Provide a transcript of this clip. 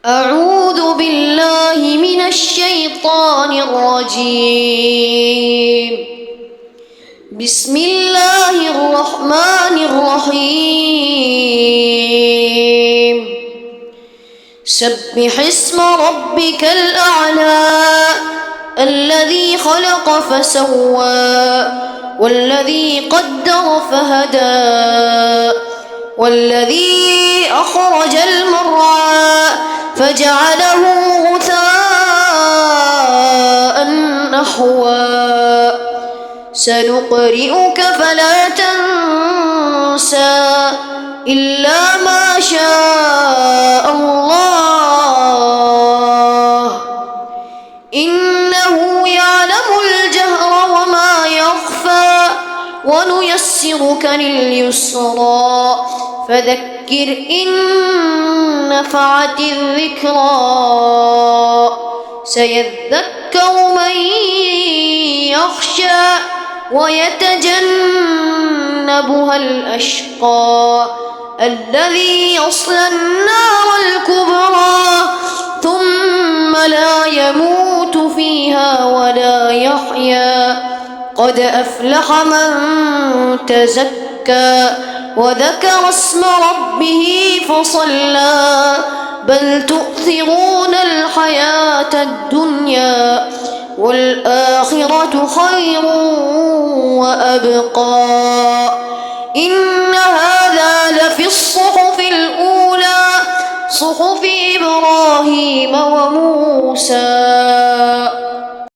أعوذ بالله من الشيطان الرجيم. بسم الله الرحمن الرحيم. سبح اسم ربك الأعلى الذي خلق فسوى والذي قدر فهدى والذي أخرج المرعى فجعله غثاء نحوا سنقرئك فلا تنسى إلا ما شاء الله إنه يعلم الجهر وما يخفى ونيسرك لليسرى فذكر إن نفعت الذكرى سيذكر من يخشى ويتجنبها الأشقى الذي يصلى النار الكبرى ثم لا يموت فيها ولا يحيا قد أفلح من تزكى وذكر اسم ربه فصلى بل تؤثرون الحياة الدنيا والآخرة خير وأبقى إن هذا لفي الصحف الأولى صحف إبراهيم وموسى.